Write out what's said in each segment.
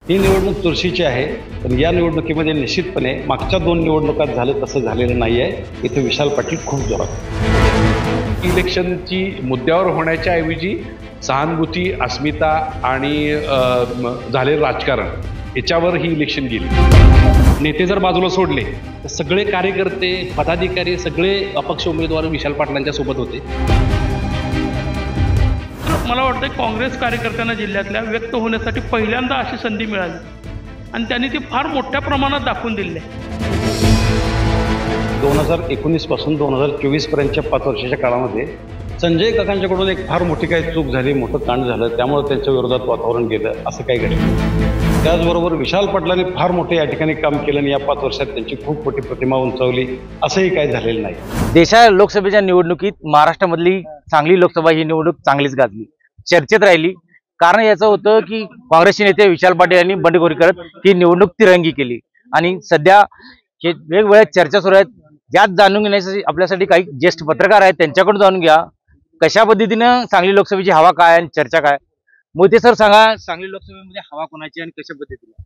ही निवडणूक चुरशीची आहे, पण या निवडणुकीमध्ये निश्चितपणे मागच्या 2 निवडणुकात झालं तसं झालेलं नाही आहे. इथे विशाल पाटील खूप जोरात. इलेक्शनची मुद्द्यावर होण्याच्या ऐवजी सहानुभूती, अस्मिता आणि झालेलं राजकारण याच्यावर ही इलेक्शन गेली. नेते जर बाजूला सोडले तर सगळे कार्यकर्ते, पदाधिकारी, सगळे अपक्ष उमेदवार विशाल पाटलांच्या सोबत होते. मला वाटतं काँग्रेस कार्यकर्त्यांना जिल्ह्यातल्या व्यक्त होण्यासाठी पहिल्यांदा अशी संधी मिळाली आणि त्यांनी ती फार मोठ्या प्रमाणात दाखवून दिली आहे. 2019 पासून 2024 पर्यंतच्या 5 वर्षाच्या काळामध्ये संजय काकांच्याकडून एक फार मोठी काही चूक झाली, मोठं कांड झालं, त्यामुळे त्यांच्या विरोधात वातावरण गेलं, असं काही घडलं. त्याचबरोबर विशाल पाटलांनी फार मोठे या ठिकाणी काम केलं आणि या 5 वर्षात त्यांची खूप मोठी प्रतिमा उंचावली, असंही काही झालेलं नाही. देशा लोकसभेच्या निवडणुकीत महाराष्ट्रामधली सांगली लोकसभा ही निवडणूक चांगलीच गाजली, चर्चेत राहिली. कारण याचं होतं की काँग्रेसचे नेते विशाल पाटील यांनी बंडखोरी करत ही निवडणूक तिरंगी केली आणि सध्या हे वेगवेगळ्या चर्चा सुरू आहेत. यात जाणून घेण्यासाठी आपल्यासाठी काही ज्येष्ठ पत्रकार आहेत, त्यांच्याकडून जाणून घ्या कशा पद्धतीनं सांगली लोकसभेची हवा काय आणि चर्चा काय. मोहिते सर सांगा, सांगली लोकसभेमध्ये हवा कोणाची आणि कशा पद्धतीने?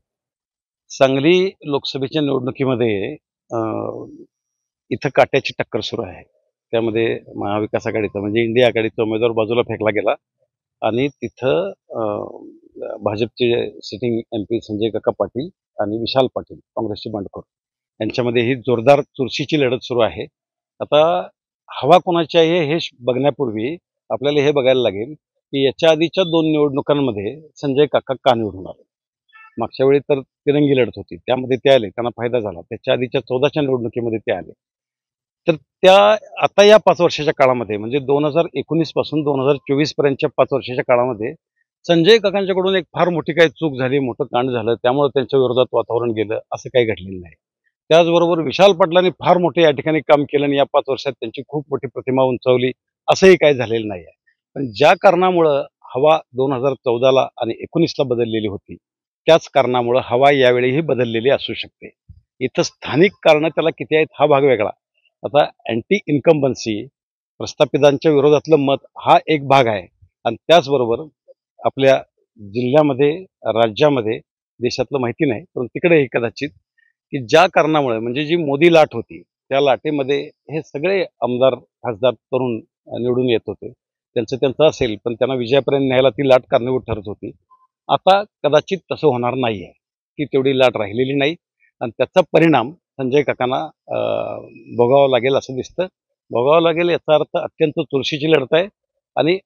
सांगली लोकसभेच्या निवडणुकीमध्ये इथं काट्याची टक्कर सुरू आहे. त्यामध्ये महाविकास आघाडीचा म्हणजे इंडिया आघाडीचा उमेदवार बाजूला फेकला गेला आणि तिथं भाजपचे सिटिंग MP संजय काका पाटील आणि विशाल पाटील काँग्रेसचे बंडखोर यांच्यामध्ये ही जोरदार चुरशीची लढत सुरू आहे. आता हवा कोणाची आहे हे बघण्यापूर्वी आपल्याला हे बघायला लागेल की याच्या आधीच्या 2 निवडणुकांमध्ये संजय काका का निवडून आले. मागच्या वेळी तर तिरंगी लढत होती, त्यामध्ये ते आले, त्यांना फायदा झाला. त्याच्या आधीच्या 14च्या निवडणुकीमध्ये ते आले. तर त्या आता या 5 वर्षाच्या काळामध्ये म्हणजे 2019 पासून 2024 पर्यंतच्या 5 वर्षाच्या काळामध्ये संजय काकांच्याकडून एक फार मोठी काही चूक झाली, मोठं कांड झालं, त्यामुळे त्यांच्या विरोधात वातावरण गेलं, असं काही घडलेलं नाही. त्याचबरोबर विशाल पाटलांनी फार मोठे या ठिकाणी काम केलं आणि या 5 वर्षात त्यांची खूप मोठी प्रतिमा उंचावली, असंही काही झालेलं नाही आहे. पण ज्या कारणामुळं हवा 2014ला आणि 19ला बदललेली होती, त्याच कारणामुळं हवा यावेळीही बदललेली असू शकते. इथं स्थानिक कारणं त्याला किती आहेत हा भाग वेगळा. आता अँटी इन्कम्बन्सी प्रस्थापितांच्या विरोधातलं मत हा एक भाग आहे आणि त्याचबरोबर आपल्या जिल्ह्यामध्ये, राज्यामध्ये, देशातलं माहिती नाही, पण तिकडेही कदाचित की ज्या कारणामुळे म्हणजे जी मोदी लाट होती त्या लाटेमध्ये हे सगळे आमदार, खासदार, तरुण निवडून येत होते. त्यांचं असेल, पण त्यांना विजयापर्यंत न्यायला ती लाट कारणीभूत ठरत होती. आता कदाचित तसं होणार नाही आहे, की तेवढी लाट राहिलेली नाही आणि त्याचा परिणाम संजय काकांना भोगावं लागेल असं दिसतं. भोगावं लागेल याचा अर्थ अत्यंत चुरशीची लढत आहे आणि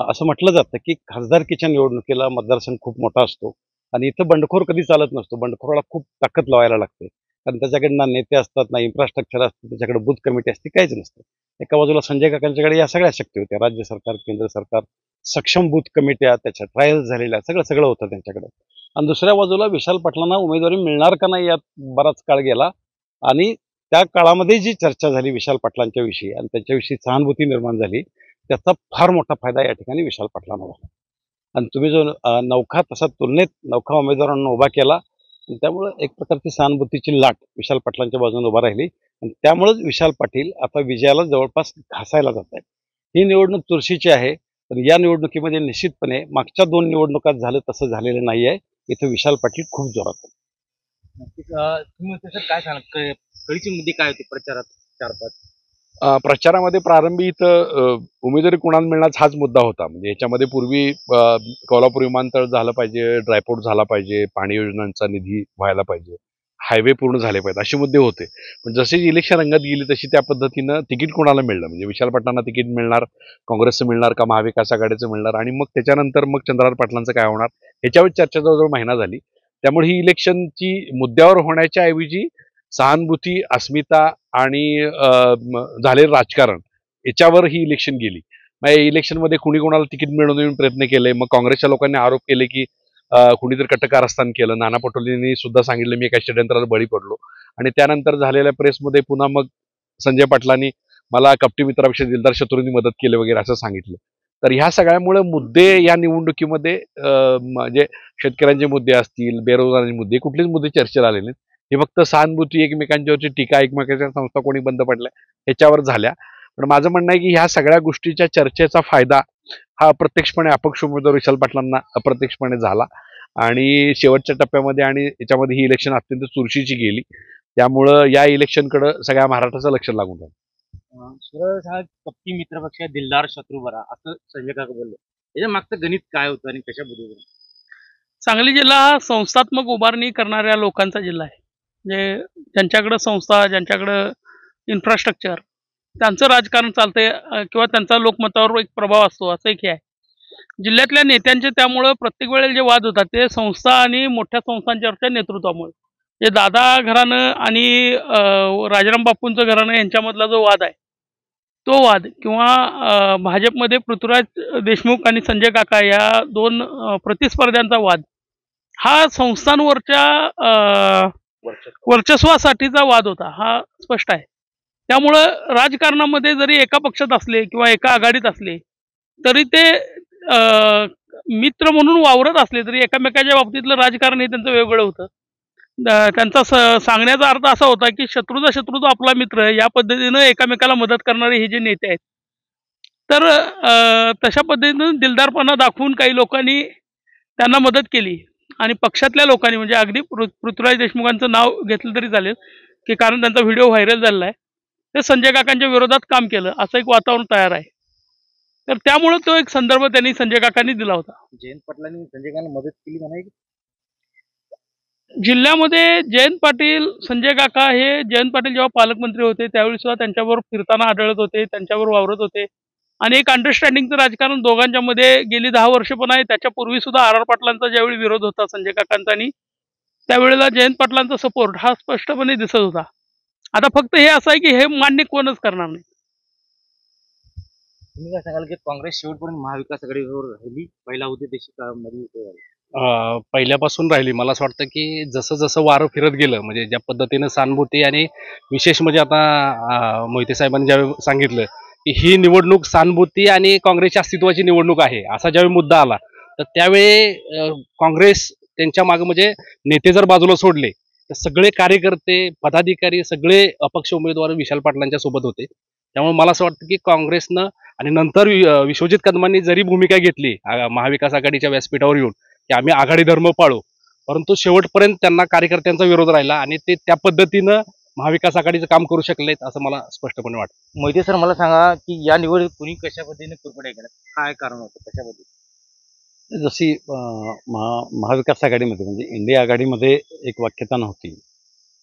असं म्हटलं जातं की खासदारकीच्या निवडणुकीला मतदारसंघ खूप मोठा असतो आणि इथं बंडखोर कधी चालत नसतो. बंडखोराला खूप ताकद लावायला लागते, कारण त्याच्याकडे ना नेते असतात, ना इन्फ्रास्ट्रक्चर असतं, त्याच्याकडे बूथ कमिटी असते, काहीच नसतं. एका बाजूला संजय काकांच्याकडे या सगळ्या शक्ती होत्या, राज्य सरकार, केंद्र सरकार, सक्षम बूथ कमिट्या, त्याच्या ट्रायल्स झालेल्या, सगळं होतं त्यांच्याकडे. आणि दुसऱ्या बाजूला विशाल पाटलांना उमेदवारी मिळणार का नाही यात बराच काळ गेला आणि त्या काळामध्ये जी चर्चा झाली विशाल पाटलांच्या विषयी आणि त्यांच्याविषयी सहानुभूती निर्माण झाली, त्याचा फार मोठा फायदा या ठिकाणी विशाल पाटलांना झाला. आणि तुम्ही जो नौखा तसा तुलनेत नौखा उमेदवारांना उभा केला, त्यामुळं एक प्रकारची सहानुभूतीची लाट विशाल पाटलांच्या बाजूने उभा राहिली आणि त्यामुळेच विशाल पाटील आता विजयाला जवळपास घासायला जात आहेत. ही निवडणूक चुरशीची आहे, पण या निवडणुकीमध्ये निश्चितपणे मागच्या 2 निवडणुकात झालं तसं झालेलं नाही आहे. इथं विशाल पाटील खूप जोरात आहेत. तुम्ही सर काय सांगा, कळीचे मुद्दे काय होते प्रचारात 4-5? प्रचारामध्ये प्रारंभी इथं उमेदवारी कुणाला मिळणार हाच मुद्दा होता. म्हणजे याच्यामध्ये पूर्वी कोल्हापूर विमानतळ झालं पाहिजे, ड्रायपोर्ट झाला पाहिजे, पाणी योजनांचा निधी व्हायला पाहिजे, हायवे पूर्ण झाले पाहिजे, असे मुद्दे होते. पण जशी इलेक्शन रंगत गेली तशी त्या पद्धतीनं तिकीट कोणाला मिळलं, म्हणजे विशाल पाटलांना तिकीट मिळणार, काँग्रेसचं मिळणार का महाविकास आघाडीचं मिळणार आणि मग त्याच्यानंतर मग चंद्रहार पाटलांचं काय होणार ह्याच्यावर चर्चा जवळजवळ महिना झाली. त्यामुळे ही इलेक्शनची मुद्द्यावर होण्याच्या ऐवजी सहानुभूती, अस्मिता आणि झालेलं राजकारण याच्यावर ही इलेक्शन गेली. मग या इलेक्शनमध्ये कुणी कोणाला तिकीट मिळवून देऊन प्रयत्न केले. मग काँग्रेसच्या लोकांनी आरोप केले की कुणीतरी कटकारस्थान केलं. नाना पटोलेंनी सुद्धा सांगितलं मी एका षड्यंत्राला बळी पडलो. आणि त्यानंतर झालेल्या प्रेसमध्ये पुन्हा मग संजय पाटलांनी मला कपटी मित्रापेक्षा दिलदार शत्रूंनी मदत केली वगैरे असं सांगितलं. तर ह्या सगळ्यामुळे मुद्दे या निवडणुकीमध्ये म्हणजे शेतकऱ्यांचे मुद्दे असतील, बेरोजगारांचे मुद्दे, कुठलेच मुद्दे चर्चेला आलेले नाहीत. हे फक्त सहानुभूती, एकमेकांच्यावरची टीका, एकमेकांच्या संस्था कोणी बंद पडल्या ह्याच्यावर झाल्या. पण माझं म्हणणं आहे की ह्या सगळ्या गोष्टीच्या चर्चेचा फायदा हा अप्रत्यक्षपणे अपक्ष उमेदवार विशाल पाटलांना अप्रत्यक्षपणे झाला आणि शेवटच्या टप्प्यामध्ये आणि याच्यामध्ये ही इलेक्शन अत्यंत चुरशीची गेली. त्यामुळं या इलेक्शनकडे सगळ्या महाराष्ट्राचं लक्ष लागून राहिलं. सुरज हा कप्ती मित्रपक्ष दिलदार शत्रू बरा असं संजय काका बोलले. याच्या मागचं गणित काय होतं आणि कशाबद्दल? सांगली जिल्हा हा संस्थात्मक उभारणी करणाऱ्या लोकांचा जिल्हा आहे. म्हणजे ज्यांच्याकडं संस्था, ज्यांच्याकडं इन्फ्रास्ट्रक्चर, त्यांचं राजकारण चालतंय किंवा त्यांचा लोकमतावर एक प्रभाव असतो, असं एक हे आहे. जिल्ह्यातल्या नेत्यांचे त्यामुळं प्रत्येक वेळेला जे वाद होतात ते संस्था आणि मोठ्या संस्थांच्या नेतृत्वामुळे. जे दादा घराणं आणि राजाराम बापूंचं घराणं यांच्यामधला जो वाद आहे, तो वाद किंवा भाजपमध्ये पृथ्वीराज देशमुख आणि संजय काका या दोन प्रतिस्पर्ध्यांचा वाद हा संस्थांवरच्या वर्चस्वासाठीचा वाद होता, हा स्पष्ट आहे. त्यामुळं राजकारणामध्ये जरी एका पक्षात असले किंवा एका आघाडीत असले तरी ते मित्र म्हणून वावरत असले तरी एकमेकाच्या बाबतीतलं राजकारण हे त्यांचं वेगळं होतं. त्यांचा सांगण्याचा अर्थ असा होता की शत्रूचा शत्रू तो आपला मित्र या पद्धतीनं एकमेकाला मदत करणारे हे जे नेते आहेत. तर तशा पद्धतीनं दिलदारपणा दाखवून काही लोकांनी त्यांना मदत केली आणि पक्षातल्या लोकांनी म्हणजे अगदी पृथ्वीराज देशमुखांचं नाव घेतलं तरी चालेल की कारण त्यांचा व्हिडिओ व्हायरल झालेला आहे, ते संजय काकांच्या विरोधात काम केलं असं एक वातावरण तयार आहे. तर त्यामुळे तो एक संदर्भ त्यांनी संजय काकांनी दिला होता. जयंत पाटलांनी संजय काकांना मदत केली म्हणायची. जिल्ह्यामध्ये जयंत पाटील, संजय काका हे जयंत पाटील जेव्हा पालकमंत्री होते त्यावेळी सुद्धा त्यांच्याबरोबर फिरताना आढळत होते, त्यांच्याबरोबर वावरत होते आणि एक अंडरस्टँडिंगचं राजकारण दोघांच्या मध्ये गेली 10 वर्ष पण आहे. त्याच्यापूर्वी सुद्धा आर पाटलांचा ज्यावेळी विरोध होता संजय काकांचा आणि त्यावेळेला जयंत पाटलांचा सपोर्ट हा स्पष्टपणे दिसत होता. आता फक्त हे असं आहे की हे मान्य कोणच करणार नाही. तुम्ही काय सांगाल की काँग्रेस शेवटपर्यंत महाविकास आघाडीवर राहिली, पहिला होती तशी काळामध्ये पहिल्यापासून राहिली. मला असं वाटतं की जसं जसं वारं फिरत गेलं म्हणजे ज्या पद्धतीनं सहानुभूती आणि विशेष म्हणजे आता मोहिते साहेबांनी ज्यावेळी सांगितलं की ही निवडणूक सहानुभूती आणि काँग्रेसच्या अस्तित्वाची निवडणूक आहे असा ज्यावेळी मुद्दा आला तर त्यावेळी काँग्रेस त्यांच्या मागे म्हणजे नेते जर बाजूला सोडले तर सगळे कार्यकर्ते पदाधिकारी सगळे अपक्ष उमेदवार विशाल पाटलांच्या सोबत होते. त्यामुळे मला असं वाटतं की काँग्रेसनं आणि नंतर विश्वजित कदमांनी जरी भूमिका घेतली महाविकास आघाडीच्या व्यासपीठावर येऊन की आम्ही आघाडी धर्म पाळू, परंतु शेवटपर्यंत त्यांना कार्यकर्त्यांचा विरोध राहिला आणि ते त्या पद्धतीनं महाविकास आघाडीचं काम करू शकलेत असं मला स्पष्टपणे वाटतं. मोहिते सर मला सांगा की या निवडणूक कुणी कशा पद्धतीने कुरपड्या केल्या, काय कारण होतं, कशाबद्दल? जशी महाविकास आघाडीमध्ये म्हणजे इंडिया आघाडीमध्ये एक वाक्यता नव्हती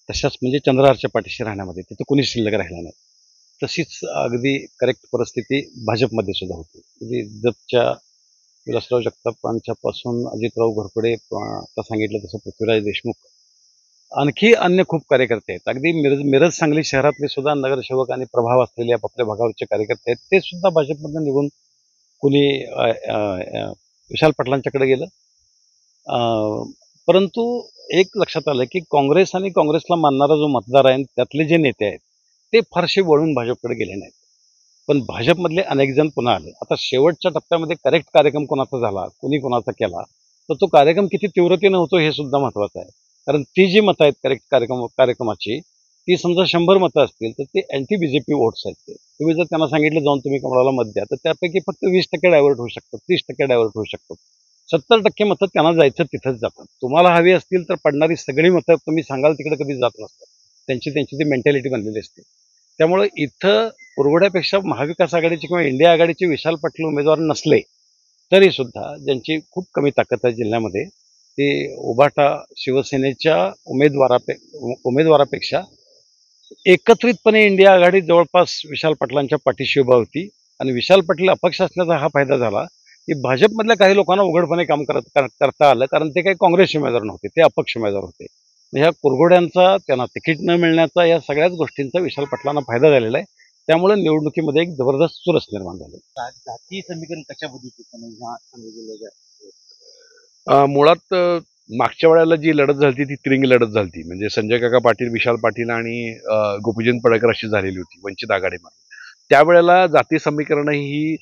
तशाच म्हणजे चंद्रहारच्या पाठीशी राहण्यामध्ये तिथं कुणी शिल्लक राहिला नाही. तशीच अगदी करेक्ट परिस्थिती भाजपमध्ये सुद्धा होती. म्हणजे जपच्या विलासराव जगतापांच्यापासून अजितराव घोरपडे आता सांगितलं तसं पृथ्वीराज देशमुख आणखी अन्य खूप कार्यकर्ते आहेत. अगदी मिरज सांगली शहरातले सुद्धा नगरसेवक आणि प्रभाव असलेले आपल्या भागावरचे कार्यकर्ते आहेत ते सुद्धा भाजपमधून निघून कुणी विशाल पाटलांच्याकडे गेलं. परंतु एक लक्षात आलं की काँग्रेस आणि काँग्रेसला मानणारा जो मतदार आहे त्यातले जे नेते आहेत ते फारसे वळून भाजपकडे गेले नाहीत. पण भाजपमधले अनेक जण पुन्हा आले. आता शेवटच्या टप्प्यामध्ये करेक्ट कार्यक्रम कोणाचा झाला, कोणी कोणाचा केला, तर तो कार्यक्रम किती तीव्रतेनं होतो हे सुद्धा महत्त्वाचं आहे. कारण ती जी मतं आहेत करेक्ट कार्यक्रमाची ती समजा 100 मतं असतील तर ते अँटी बीजेपी वोट्स आहेत. ते तुम्ही जर त्यांना सांगितलं जाऊन तुम्ही कमळाला मत द्या तर त्यापैकी फक्त 20% डायव्हर्ट होऊ शकतात, 30% डायव्हर्ट होऊ शकतात. 70% मतं त्यांना जायचं तिथंच जातात. तुम्हाला हवी असतील तर पडणारी सगळी मतं तुम्ही सांगाल तिकडे कधी जात नसतात. त्यांची ती मेंटॅलिटी बनलेली असते. त्यामुळे इथं पुरवठ्यापेक्षा महाविकास आघाडीचे किंवा इंडिया आघाडीचे विशाल पाटील उमेदवार नसले तरी सुद्धा ज्यांची खूप कमी ताकद आहे जिल्ह्यामध्ये ते उभाटा शिवसेनेच्या उमेदवारापेक्षा एकत्रितपणे इंडिया आघाडी जवळपास विशाल पाटलांच्या पाठीशी उभा होती. आणि विशाल पाटील अपक्ष असण्याचा हा फायदा झाला की भाजपमधल्या काही लोकांना उघडपणे काम करता आलं कारण ते काही काँग्रेसचे उमेदवार नव्हते, ते अपक्ष उमेदवार होते. ह्या कुरघोड्यांचा त्यांना तिकीट न मिळण्याचा या सगळ्याच गोष्टींचा विशाल पाटलांना फायदा झालेला आहे. त्यामुळे निवडणुकीमध्ये एक जबरदस्त चुरस निर्माण झाली. जाती समीकरण कशा पद्धतीने मुळात मागच्या वेळेला जी लढत झाली ती तिरंगी लढत झाली. म्हणजे संजय काका पाटील, विशाल पाटील आणि गोपीचंद पडळकर अशी झालेली होती वंचित आघाडीमध्ये. त्यावेळेला जाती समीकरण ही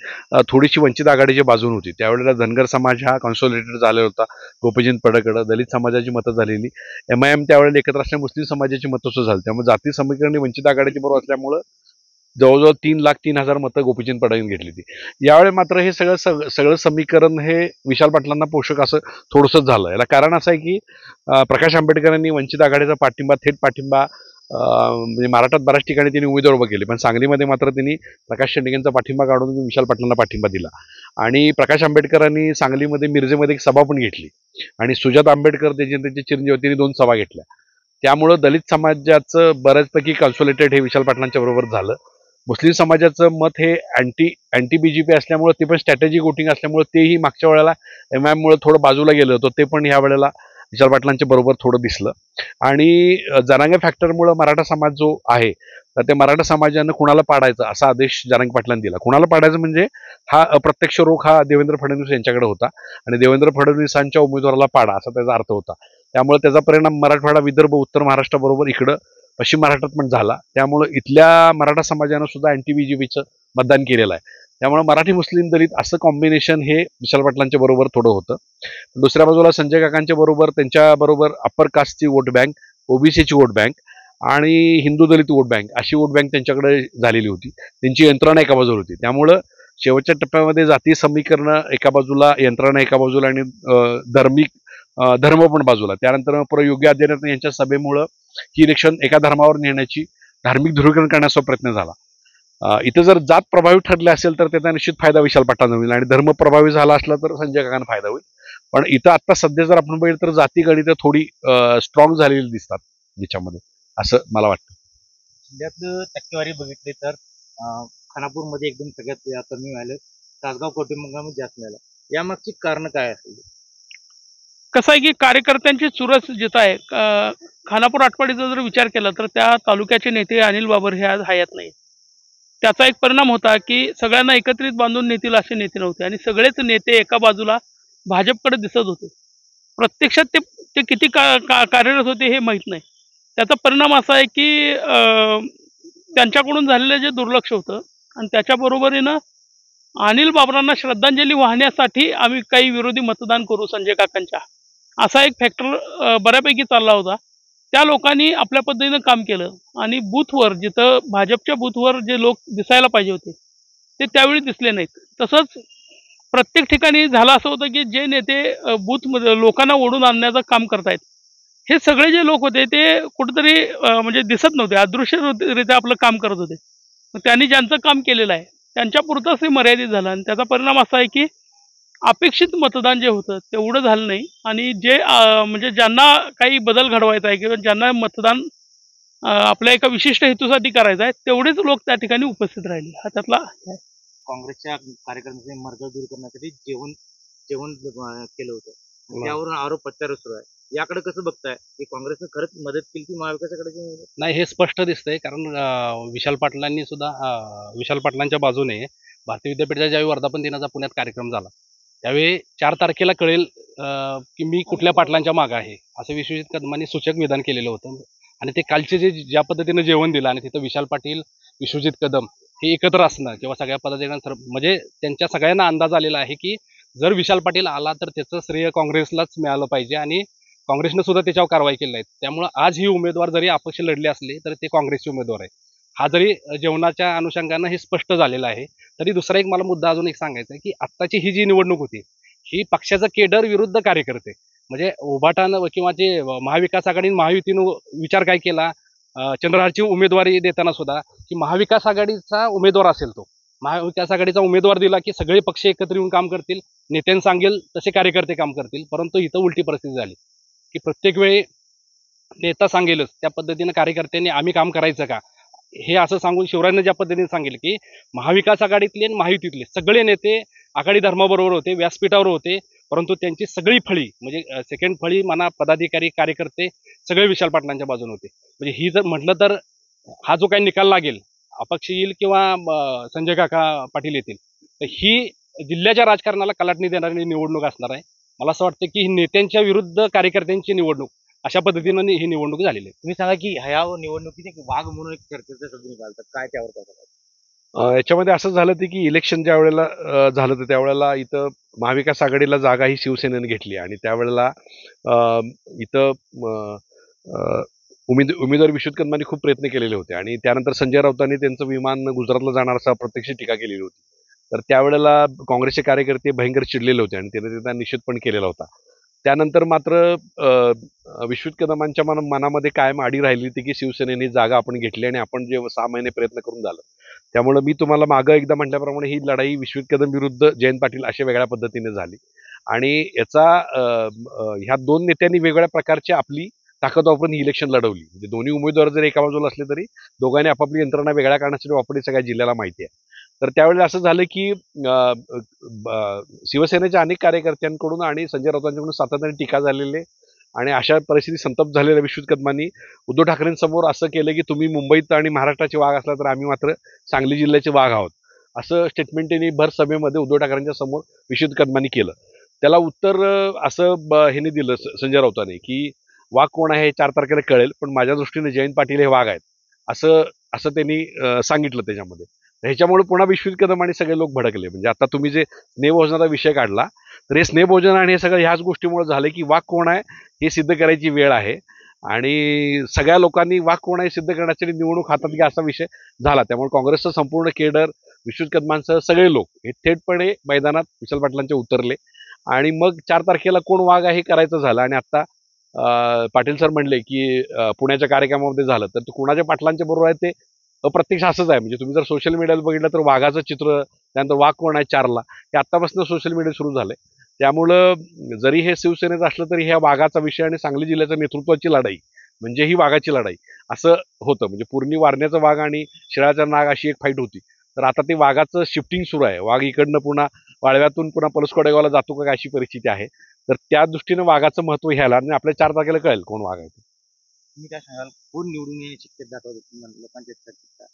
थोडीशी वंचित आघाडीच्या बाजून होती. त्यावेळेला धनगर समाज हा कॉन्सोलिडेटेड झालेला होता गोपीचंद पडळकर, दलित समाजाची मतं झालेली, MIM त्यावेळेला एकत्र असल्या मुस्लिम समाजाची मतं सुद्धा झाली. त्यामुळे जाती समीकरण ही वंचित आघाडीच्या बरोबर असल्यामुळं जवळजवळ 3,03,000 मतं गोपीचंद पडळकरांनी घेतली होती. यावेळी मात्र हे सगळं समीकरण हे विशाल पाटलांना पोषक असं थोडंसं झालं. याला कारण असं आहे की प्रकाश आंबेडकरांनी वंचित आघाडीचा पाठिंबा, थेट पाठिंबा म्हणजे महाराष्ट्रात बऱ्याच ठिकाणी त्यांनी उमेदवार उभे केले, पण सांगलीमध्ये मात्र त्यांनी प्रकाश शेंडेंचा पाठिंबा काढून विशाल पाटलांना पाठिंबा दिला. आणि प्रकाश आंबेडकरांनी सांगलीमध्ये मिरजेमध्ये एक सभा पण घेतली आणि सुजात आंबेडकर त्यांचे चिरंजीव 2 सभा घेतल्या. त्यामुळं दलित समाजाचं बऱ्याचपैकी कन्सोलिडेटेड हे विशाल पाटलांच्या बरोबर झालं. मुस्लिम समाजाचं मत हे अँटी बीजेपी असल्यामुळं, ते पण स्ट्रॅटेजिक वोटिंग असल्यामुळं तेही मागच्या वेळेला MIM मुळे थोडं बाजूला गेलं होतं, ते पण ह्या वेळेला विशाल पाटलांच्या बरोबर थोडं दिसलं. आणि जरांगे फॅक्टरमुळं मराठा समाज जो आहे तर ते मराठा समाजानं कुणाला पाडायचा असा आदेश जरांगे पाटलांनी दिला. कुणाला पाडायचं म्हणजे हा अप्रत्यक्ष रोख हा देवेंद्र फडणवीस यांच्याकडे होता आणि देवेंद्र फडणवीसांच्या उमेदवाराला पाडा असा त्याचा अर्थ होता. त्यामुळे त्याचा परिणाम मराठवाडा, विदर्भ, उत्तर महाराष्ट्राबरोबर इकडं पश्चिम महाराष्ट्रात पण झाला. त्यामुळं इथल्या मराठा समाजानं सुद्धा अँटी बीजेपीचं मतदान केलेलं आहे. त्यामुळे मराठी, मुस्लिम, दलित असं कॉम्बिनेशन हे विशाल पाटलांच्या बरोबर थोडं होतं. दुसऱ्या बाजूला संजय काकांच्या बरोबर, त्यांच्याबरोबर अप्पर कास्टची वोट बँक, ओबीसीची वोट बँक आणि हिंदू दलित वोट बँक अशी वोट बँक त्यांच्याकडे झालेली होती. त्यांची यंत्रणा एका बाजूला होती. त्यामुळं शेवटच्या टप्प्यामध्ये जाती समीकरणं एका बाजूला, यंत्रणा एका बाजूला आणि धर्म पण बाजूला. त्यानंतर योगी आदित्यनाथ यांच्या सभेमुळं ही इलेक्शन एका धर्मावर नेण्याची धार्मिक ध्रुवीकरण करण्याचा प्रयत्न झाला. इथं जर जात प्रभावी ठरले असेल तर त्याचा निश्चित फायदा विशाल पाटलांना होईल आणि धर्म प्रभावी झाला असला तर संजय काकांना फायदा होईल. पण इथं आता सध्या जर आपण बघितलं तर जाती गणितं थोडी स्ट्रॉंग झालेली दिसतात याच्यामध्ये, असं मला वाटतं. जिल्ह्यातलं टक्केवारी बघितली तर खानापूरमध्ये एकदम सगळ्यात कमी मिळालं, तासगाव कवठेमंकाळमध्ये जास्त मिळालं. यामागची कारण काय असेल? कसं आहे की कार्यकर्त्यांची चुरस जिथं आहे, खानापूर आटपाडीचा जर विचार केला तर त्या तालुक्याचे नेते अनिल बाबर हे आज हयात नाही. त्याचा एक परिणाम होता की सगळ्यांना एकत्रित बांधून नेतील असे नेते नव्हते आणि सगळेच नेते एका बाजूला भाजपकडे दिसत होते. प्रत्यक्षात ते किती कार्यरत होते हे माहीत नाही. त्याचा परिणाम असा आहे की त्यांच्याकडून झालेलं जे दुर्लक्ष होतं आणि त्याच्याबरोबरीनं अनिल बाबरांना श्रद्धांजली वाहण्यासाठी आम्ही काही विरोधी मतदान करू संजय काकांच्या, असा एक फॅक्टर बऱ्यापैकी चालला होता. त्या लोकांनी आपल्या पद्धतीनं काम केलं आणि बूथवर, जिथं भाजपच्या बूथवर जे लोक दिसायला पाहिजे होते ते त्यावेळी दिसले नाहीत. तसंच प्रत्येक ठिकाणी झालं असं होतं की जे नेते बूथमध्ये लोकांना ओढून आणण्याचं काम करतायत, हे सगळे जे लोक होते ते कुठेतरी म्हणजे दिसत नव्हते, अदृश्यरित्या आपलं काम करत होते. त्यांनी ज्यांचं काम केलेलं आहे त्यांच्यापुरतंच हे मर्यादित झालं आणि त्याचा परिणाम असा आहे की अपेक्षित मतदान जे होतं तेवढं झालं नाही आणि जे म्हणजे ज्यांना काही बदल घडवायचा आहे किंवा ज्यांना मतदान आपल्या एका विशिष्ट हेतूसाठी करायचं आहे तेवढेच लोक त्या ठिकाणी उपस्थित राहिले. हा त्यातला काँग्रेसच्या कार्यकर्त्यांचे मर्यादा दूर करण्यासाठी जेवण केलं होतं, त्यावरून आरोप प्रत्यारोप सुरू आहे. याकडे कसं बघताय की काँग्रेसनं खरंच मदत केली की महाविकासाकडे? नाही, हे स्पष्ट दिसतंय, कारण विशाल पाटलांनी सुद्धा विशाल पाटलांच्या बाजूने भारतीय विद्यापीठाच्या ज्यावेळी वर्धापन दिनाचा पुण्यात कार्यक्रम झाला त्यावेळी 4 तारखेला कळेल की मी कुठल्या पाटलांच्या मागं आहे असं विश्वजित कदमांनी सूचक विधान केलेलं होतं. आणि ते कालचे ज्या पद्धतीनं जेवण दिलं आणि तिथं विशाल पाटील, विश्वजित कदम हे एकत्र असणं किंवा सगळ्या पदाधिकाऱ्यांना, म्हणजे त्यांच्या सगळ्यांना अंदाज आलेला आहे की जर विशाल पाटील आला तर त्याचं श्रेय काँग्रेसलाच मिळालं पाहिजे आणि काँग्रेसनं सुद्धा त्याच्यावर कारवाई केली आहे. त्यामुळं आज ही उमेदवार जरी अपक्ष लढले असले तरी ते काँग्रेसचे उमेदवार आहे. हा जरी जेवणाच्या अनुषंगानं हे स्पष्ट झालेलं आहे, तरी दुसरा एक मला मुद्दा अजून एक सांगायचा आहे की आत्ताची ही जी निवडणूक होती ही पक्षाचा केडर विरुद्ध कार्यकर्ते, म्हणजे उभाटानं किंवा जे महाविकास आघाडी महायुतीनं विचार काय केला चंद्रहारची उमेदवारी देताना सुद्धा की महाविकास आघाडीचा उमेदवार असेल तो महाविकास आघाडीचा उमेदवार दिला की सगळे पक्ष एकत्र येऊन काम करतील, नेत्यांनी सांगेल तसे कार्यकर्ते काम करतील. परंतु इथं उलटी परिस्थिती झाली की प्रत्येक वेळी नेता सांगेलच त्या पद्धतीनं कार्यकर्त्यांनी आम्ही काम करायचं का हे असं सांगून शिवरायांनी ज्या पद्धतीने सांगेल की महाविकास आघाडीतले आणि महायुतीतले सगळे नेते आघाडी धर्माबरोबर होते, व्यासपीठावर होते, परंतु त्यांची सगळी फळी म्हणजे सेकंड फळी म्हणा पदाधिकारी कार्यकर्ते सगळे विशाल पाटलांच्या बाजूने होते. म्हणजे ही जर म्हटलं तर हा जो काही निकाल लागेल अपक्ष येईल किंवा संजय काका पाटील येतील तर ही जिल्ह्याच्या राजकारणाला कलाटणी देणारी निवडणूक असणार आहे. मला असं वाटतं की ही नेत्यांच्या विरुद्ध कार्यकर्त्यांची निवडणूक अशा पद्धतीनं ही निवडणूक झालेली आहे. तुम्ही सांगा की ह्या निवडणुकीत एक वाघ म्हणून एक चर्चेचा शब्द निघाला, काय त्यावर काय? याच्यामध्ये असं झालं ते की इलेक्शन ज्या वेळेला झालं तर त्यावेळेला इथं महाविकास आघाडीला जागा ही शिवसेनेने घेतली आणि त्यावेळेला इथं उमेदवार विश्वजित कदमांनी खूप प्रयत्न केलेले होते आणि त्यानंतर संजय राऊतांनी त्यांचं विमान गुजरातला जाणार असा प्रत्यक्ष टीका केलेली होती. तर त्यावेळेला काँग्रेसचे कार्यकर्ते भयंकर चिडलेले होते आणि त्याने त्यांचा निषेध पण केलेला होता. त्यानंतर मात्र विश्वजित कदमांच्या मनामध्ये कायम आडी राहिली होती की शिवसेनेने जागा आपण घेतली आणि आपण जे 6 महिने प्रयत्न करून झालं. त्यामुळे मी तुम्हाला मागं एकदा म्हटल्याप्रमाणे ही लढाई विश्वजित कदम विरुद्ध जयंत पाटील अशा वेगळ्या पद्धतीने झाली आणि याचा ह्या दोन नेत्यांनी वेगवेगळ्या प्रकारची आपली ताकद वापरून ही इलेक्शन लढवली. म्हणजे दोन्ही उमेदवार जरी एका बाजूला असले तरी दोघांनी आपापली यंत्रणा वेगळ्या कारणासाठी वापरली, सगळ्या जिल्ह्याला माहिती आहे. तर त्यावेळेला असं झालं की शिवसेनेच्या अनेक कार्यकर्त्यांकडून आणि संजय राऊतांच्याकडून सातत्याने टीका झालेले आणि अशा परिस्थितीत संतप्त झालेल्या विश्वजित कदमांनी उद्धव ठाकरेंसमोर असं केलं की तुम्ही मुंबईत आणि महाराष्ट्राचे वाघ असला तर आम्ही मात्र सांगली जिल्ह्याचे वाघ आहोत, असं स्टेटमेंट त्यांनी भर सभेमध्ये उद्धव ठाकरेंच्या समोर विश्वजित कदमांनी केलं. त्याला उत्तर असं ह्याने दिलं संजय राऊतांनी की वाघ कोण आहे हे 4 तारखेला कळेल, पण माझ्या दृष्टीने जयंत पाटील हे वाघ आहेत असं त्यांनी सांगितलं त्याच्यामध्ये. ह्याच्यामुळे पुन्हा विश्वजित कदम आणि सगळे लोक भडकले. म्हणजे आता तुम्ही जे स्नेहभोजनाचा विषय काढला तर हे स्नेहभोजन आणि हे सगळं ह्याच गोष्टीमुळे झालं की वाघ कोण आहे हे सिद्ध करायची वेळ आहे आणि सगळ्या लोकांनी वाघ कोण आहे सिद्ध करण्यासाठी निवडणूक हातात घ्या असा विषय झाला. त्यामुळे काँग्रेसचं संपूर्ण केडर विश्वजित कदमांसह सगळे लोक हे थेटपणे मैदानात विशाल पाटलांचे उतरले आणि मग 4 तारखेला कोण वाघ आहे हे करायचं झालं. आणि आता पाटील सर म्हणले की पुण्याच्या कार्यक्रमामध्ये झालं तर कुणाच्या पाटलांच्या बरोबर आहे ते अप्रत्यक्ष असंच आहे. म्हणजे तुम्ही जर सोशल मीडियाला बघितलं तर वाघाचं चित्र, त्यानंतर वाघ कोण आहे 4ला हे आत्तापासून सोशल मीडिया सुरू झालंय. त्यामुळं जरी हे शिवसेनेचं असलं तरी ह्या वाघाचा विषय आणि सांगली जिल्ह्याच्या नेतृत्वाची लढाई म्हणजे ही वाघाची लढाई असं होतं. म्हणजे पूर्णी वारण्याचा वाघ आणि शिळाचा नाग अशी एक फाईट होती. तर आता ते वाघाचं शिफ्टिंग सुरू आहे. वाघ इकडनं पुन्हा वाळव्यातून पुन्हा पलसकोडेगावला जातो का अशी परिस्थिती आहे. तर त्या दृष्टीनं वाघाचं महत्व ह्याला आणि आपल्या 4 तारखेला कळेल कोण वाघ आहे. तुम्ही काय सांगाल, कोण निवडून येण्याची शक्यता दाखवतो लोकांच्या चर्चेत?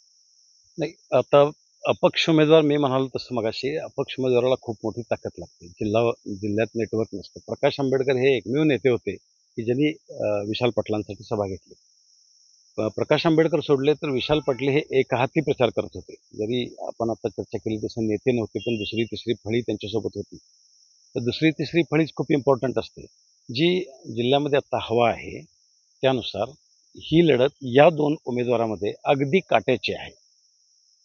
नाही, आता अपक्ष उमेदवार मी म्हणालो तसं मगाशी अपक्ष उमेदवाराला खूप मोठी ताकद लागते. जिल्ह्यात नेटवर्क नसतं. प्रकाश आंबेडकर हे एकमेव नेते होते की ज्यांनी विशाल पाटलांसाठी सभा घेतली. प्रकाश आंबेडकर सोडले तर विशाल पाटील हे एकहाती प्रचार करत होते. जरी आपण आता चर्चा केली तसं नेते नव्हते, पण दुसरी तिसरी फळी त्यांच्यासोबत होती. तर दुसरी तिसरी फळीच खूप इम्पॉर्टंट असते. जी जिल्ह्यामध्ये आता हवा आहे त्यानुसार ही लढत या 2 उमेदवारामध्ये अगदी काट्याची आहे.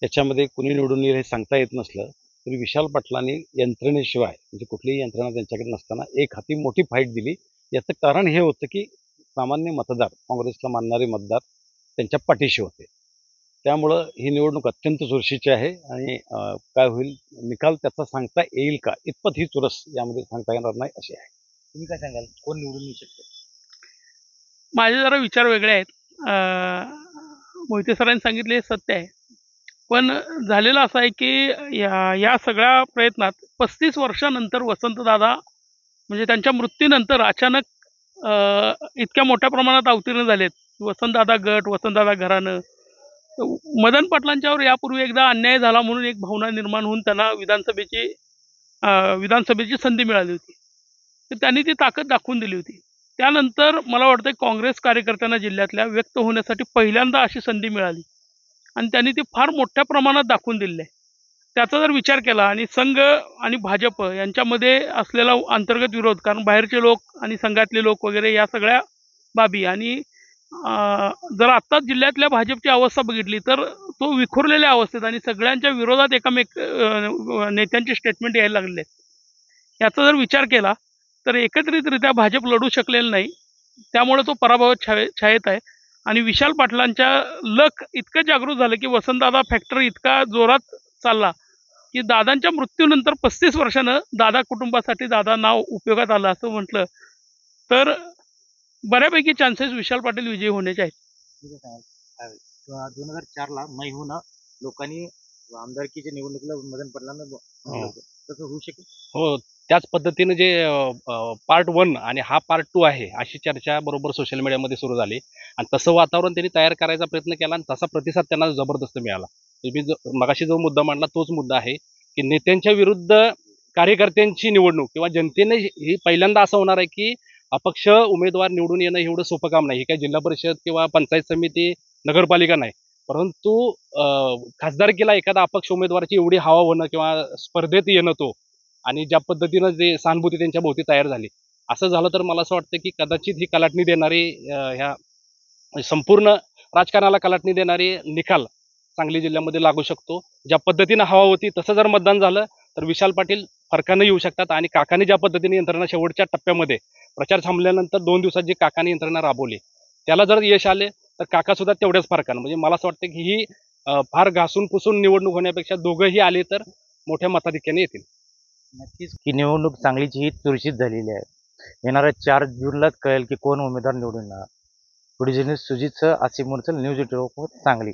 त्याच्यामध्ये कुणी निवडून येईल हे सांगता येत नसलं तरी विशाल पाटलांनी यंत्रणेशिवाय म्हणजे कुठलीही यंत्रणा त्यांच्याकडे नसताना एक हाती मोठी फाईट दिली. याचं कारण हे होतं की सामान्य मतदार, काँग्रेसला मानणारे मतदार त्यांच्या पाठीशी होते. त्यामुळं ही निवडणूक अत्यंत चुरशीची आहे आणि काय होईल निकाल त्याचा सांगता येईल का इतपत ही चुरस यामध्ये सांगता येणार नाही अशी आहे. तुम्ही काय सांगाल, कोण निवडून येऊ शकते? माझे जरा विचार वेगळे आहेत. मोहिते सरांनी सांगितले हे सत्य आहे, पण झालेलं असं आहे की या सगळ्या प्रयत्नात 35 वर्षानंतर वसंतदादा म्हणजे त्यांच्या मृत्यूनंतर अचानक इतक्या मोठ्या प्रमाणात अवतीर्ण झालेत. वसंतदादा गट, वसंतदादा घराणं. मदन पाटलांच्यावर यापूर्वी एकदा अन्याय झाला म्हणून एक भावना निर्माण होऊन त्यांना विधानसभेची संधी मिळाली होती. तर त्यांनी ती ताकद दाखवून दिली होती. त्यानंतर मला वाटतं काँग्रेस कार्यकर्त्यांना जिल्ह्यातल्या व्यक्त होण्यासाठी पहिल्यांदा अशी संधी मिळाली आणि त्यांनी ती फार मोठ्या प्रमाणात दाखवून दिली आहे. त्याचा जर विचार केला आणि संघ आणि भाजप यांच्यामध्ये असलेला अंतर्गत विरोध, कारण बाहेरचे लोक आणि संघातले लोक वगैरे या सगळ्या बाबी आणि जर आत्ताच जिल्ह्यातल्या भाजपची अवस्था बघितली तर तो विखुरलेल्या अवस्थेत आणि सगळ्यांच्या विरोधात एकामेक नेत्यांचे स्टेटमेंट यायला लागले. याचा जर विचार केला तर एकत्रितरित्या भाजप लढू शकलेलं नाही. त्यामुळे तो पराभवात छायेत आहे आणि विशाल पाटलांच्या लक इतकं जागृत झालं की वसंतदादा फॅक्टर इतका जोरात चालला की दादांच्या मृत्यूनंतर 35 वर्षानं दादा कुटुंबासाठी दादा नाव उपयोगात आलं असं म्हटलं तर बऱ्यापैकी चान्सेस विशाल पाटील विजयी होण्याचे आहेत. 2004ला मै हून लोकांनी आमदारकीच्या निवडणुकीला मदन पाटलांना तसं होऊ शकेल. हो, त्याच पद्धतीनं जे पार्ट 1 आणि हा पार्ट 2 आहे अशी चर्चा बरोबर सोशल मीडियामध्ये सुरू झाली आणि तसं वातावरण त्यांनी तयार करायचा प्रयत्न केला आणि तसा प्रतिसाद त्यांना जबरदस्त मिळाला. मी मगाशी जो मुद्दा मांडला तोच मुद्दा आहे की नेत्यांच्या विरुद्ध कार्यकर्त्यांची निवडणूक किंवा जनतेने ही पहिल्यांदा असं होणार आहे की अपक्ष उमेदवार निवडून येणं एवढं सोपं काम नाही. हे काय जिल्हा परिषद किंवा पंचायत समिती, नगरपालिका नाही, परंतु खासदारकीला एखादा अपक्ष उमेदवाराची एवढी हवा होणं किंवा स्पर्धेत येणं तो आणि ज्या पद्धतीनं जे सहानुभूती त्यांच्या भोवती तयार झाली असं झालं तर मला असं वाटतं की कदाचित ही कलाटणी देणारी ह्या संपूर्ण राजकारणाला कलाटणी देणारे निकाल सांगली जिल्ह्यामध्ये लागू शकतो. ज्या पद्धतीनं हवा होती तसं जर मतदान झालं तर विशाल पाटील फरकानं येऊ शकतात आणि काकाने ज्या पद्धतीने यंत्रणा शेवटच्या टप्प्यामध्ये प्रचार थांबल्यानंतर 2 दिवसात जी काकाने यंत्रणा राबवली त्याला जर यश आले तर काका सुद्धा तेवढ्याच फरकानं, म्हणजे मला असं वाटतं की ही फार घासून पुसून निवडणूक होण्यापेक्षा दोघंही आले तर मोठ्या मताधिक्याने येतील. नक्कीच की निवडणूक सांगलीची ही चुरशीत झालेली आहे. येणाऱ्या 4 जूनलाच कळेल की कोण उमेदवार निवडून येणार. पुढे सुजित सह आसिफ मुरसल, न्यूज 18 सांगली.